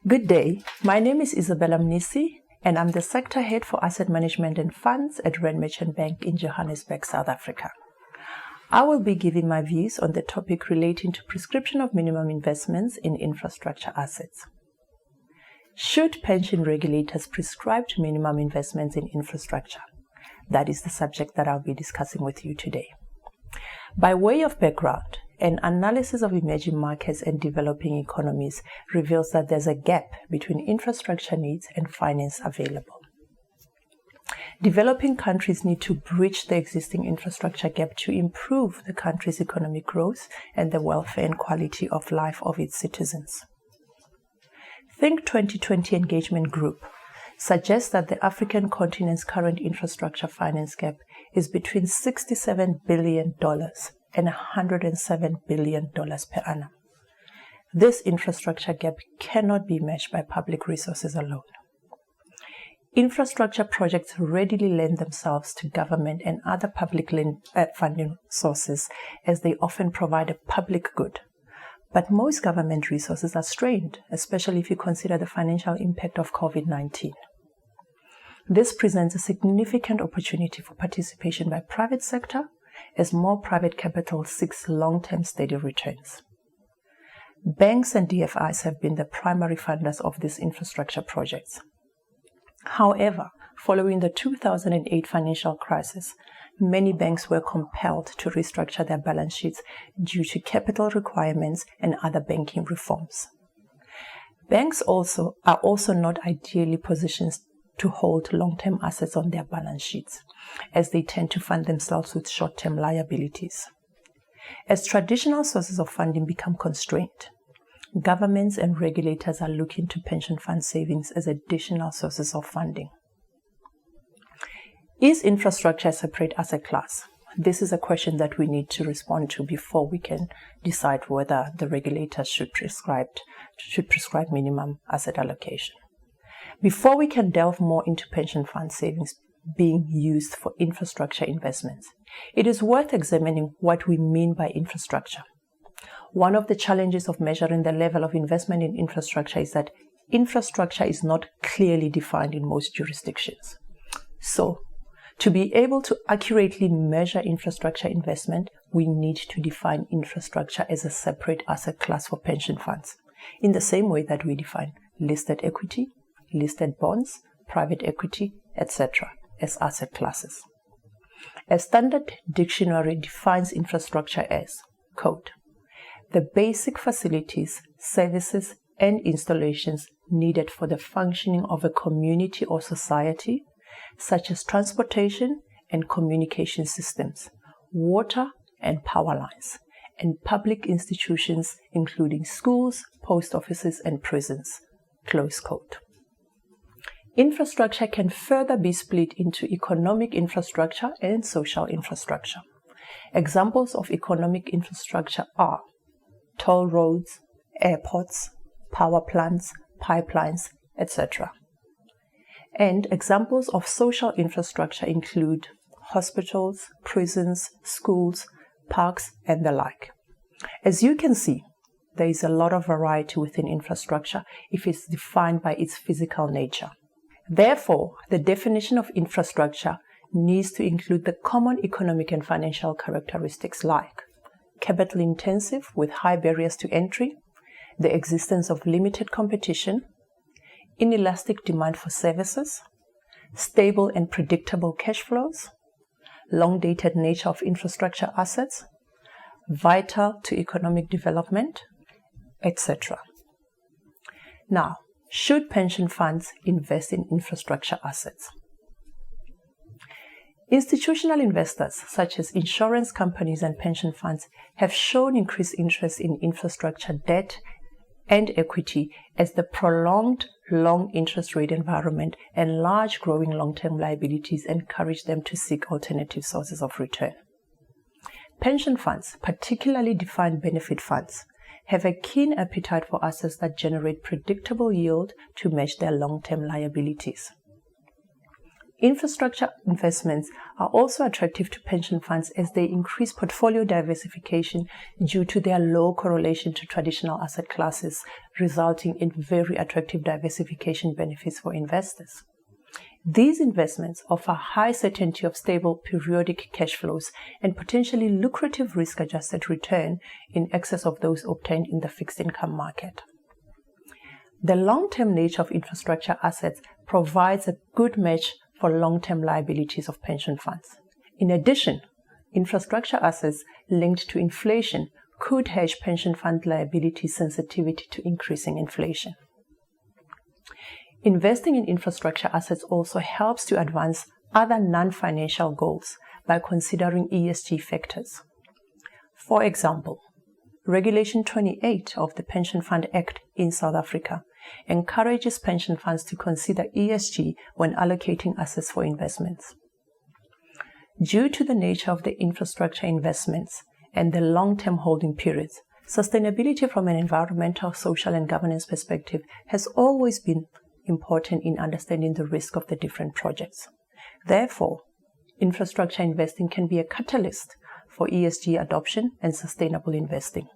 Good day, my name is Isabella Mnisi and I'm the Sector Head for Asset Management and Funds at Rand Merchant Bank in Johannesburg, South Africa. I will be giving my views on the topic relating to prescription of minimum investments in infrastructure assets. Should pension regulators prescribe minimum investments in infrastructure? That is the subject that I'll be discussing with you today. By way of background, an analysis of emerging markets and developing economies reveals that there's a gap between infrastructure needs and finance available. Developing countries need to bridge the existing infrastructure gap to improve the country's economic growth and the welfare and quality of life of its citizens. Think 2020 Engagement Group suggests that the African continent's current infrastructure finance gap is between $67 billion and $107 billion per annum. This infrastructure gap cannot be matched by public resources alone. Infrastructure projects readily lend themselves to government and other public funding sources as they often provide a public good. But most government resources are strained, especially if you consider the financial impact of COVID-19. This presents a significant opportunity for participation by private sector as more private capital seeks long-term steady returns. Banks and DFIs have been the primary funders of these infrastructure projects. However, following the 2008 financial crisis, many banks were compelled to restructure their balance sheets due to capital requirements and other banking reforms. Banks are also not ideally positioned to hold long-term assets on their balance sheets, as they tend to fund themselves with short-term liabilities. As traditional sources of funding become constrained, governments and regulators are looking to pension fund savings as additional sources of funding. Is infrastructure a separate asset class? This is a question that we need to respond to before we can decide whether the regulators should prescribe minimum asset allocation. Before we can delve more into pension fund savings being used for infrastructure investments, it is worth examining what we mean by infrastructure. One of the challenges of measuring the level of investment in infrastructure is that infrastructure is not clearly defined in most jurisdictions. So, to be able to accurately measure infrastructure investment, we need to define infrastructure as a separate asset class for pension funds, in the same way that we define listed equity, listed bonds, private equity, etc. as asset classes. A standard dictionary defines infrastructure as, quote, the basic facilities, services, and installations needed for the functioning of a community or society, such as transportation and communication systems, water and power lines, and public institutions including schools, post offices, and prisons, close quote. Infrastructure can further be split into economic infrastructure and social infrastructure. Examples of economic infrastructure are toll roads, airports, power plants, pipelines, etc. And examples of social infrastructure include hospitals, prisons, schools, parks, and the like. As you can see, there is a lot of variety within infrastructure if it's defined by its physical nature. Therefore, the definition of infrastructure needs to include the common economic and financial characteristics like capital intensive with high barriers to entry, the existence of limited competition, inelastic demand for services, stable and predictable cash flows, long-dated nature of infrastructure assets, vital to economic development, etc. Now, should pension funds invest in infrastructure assets? Institutional investors, such as insurance companies and pension funds, have shown increased interest in infrastructure debt and equity as the prolonged long interest rate environment and large growing long-term liabilities encourage them to seek alternative sources of return. Pension funds, particularly defined benefit funds, have a keen appetite for assets that generate predictable yield to match their long-term liabilities. Infrastructure investments are also attractive to pension funds as they increase portfolio diversification due to their low correlation to traditional asset classes, resulting in very attractive diversification benefits for investors. These investments offer high certainty of stable periodic cash flows and potentially lucrative risk-adjusted return in excess of those obtained in the fixed income market. The long-term nature of infrastructure assets provides a good match for long-term liabilities of pension funds. In addition, infrastructure assets linked to inflation could hedge pension fund liability sensitivity to increasing inflation. Investing in infrastructure assets also helps to advance other non-financial goals by considering ESG factors. For example, Regulation 28 of the Pension Fund Act in South Africa encourages pension funds to consider ESG when allocating assets for investments. Due to the nature of the infrastructure investments and the long-term holding periods, sustainability from an environmental, social, and governance perspective has always been important in understanding the risk of the different projects. Therefore, infrastructure investing can be a catalyst for ESG adoption and sustainable investing.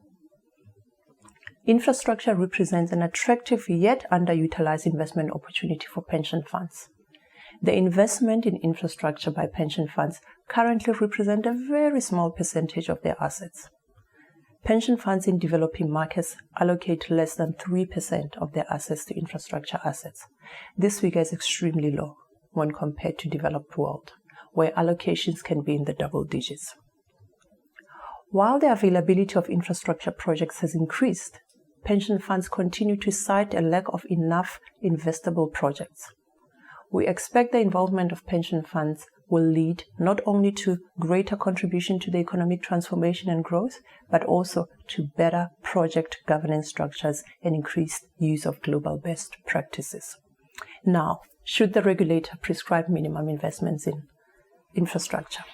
Infrastructure represents an attractive yet underutilized investment opportunity for pension funds. The investment in infrastructure by pension funds currently represent a very small percentage of their assets. Pension funds in developing markets allocate less than 3% of their assets to infrastructure assets. This figure is extremely low when compared to developed world, where allocations can be in the double digits. While the availability of infrastructure projects has increased, pension funds continue to cite a lack of enough investable projects. We expect the involvement of pension funds will lead not only to greater contribution to the economic transformation and growth, but also to better project governance structures and increased use of global best practices. Now, should the regulator prescribe minimum investments in infrastructure?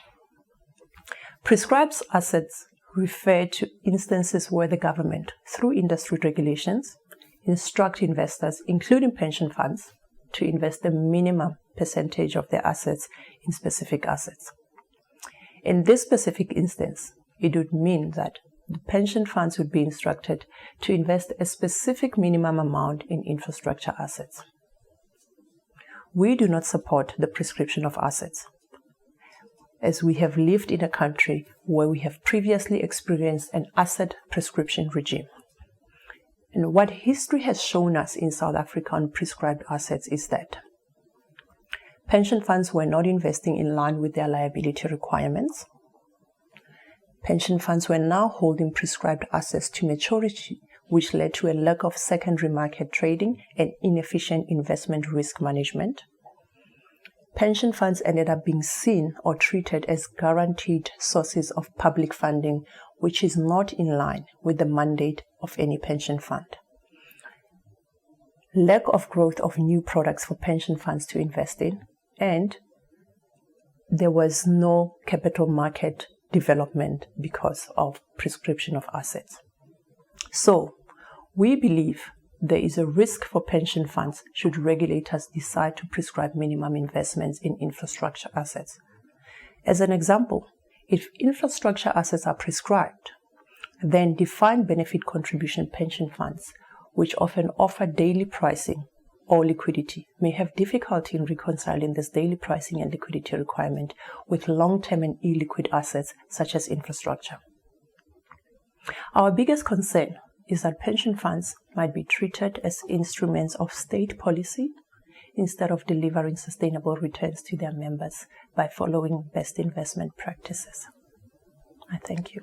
Prescribed assets refer to instances where the government, through industry regulations, instruct investors, including pension funds, to invest a minimum percentage of their assets in specific assets. In this specific instance, it would mean that the pension funds would be instructed to invest a specific minimum amount in infrastructure assets. We do not support the prescription of assets, as we have lived in a country where we have previously experienced an asset prescription regime. And what history has shown us in South Africa on prescribed assets is that pension funds were not investing in line with their liability requirements. Pension funds were now holding prescribed assets to maturity, which led to a lack of secondary market trading and inefficient investment risk management. Pension funds ended up being seen or treated as guaranteed sources of public funding, which is not in line with the mandate of any pension fund. Lack of growth of new products for pension funds to invest in, and there was no capital market development because of prescription of assets. So, we believe there is a risk for pension funds should regulators decide to prescribe minimum investments in infrastructure assets. As an example, if infrastructure assets are prescribed, then defined benefit contribution pension funds, which often offer daily pricing or liquidity, may have difficulty in reconciling this daily pricing and liquidity requirement with long-term and illiquid assets such as infrastructure. Our biggest concern is that pension funds might be treated as instruments of state policy instead of delivering sustainable returns to their members by following best investment practices. I thank you.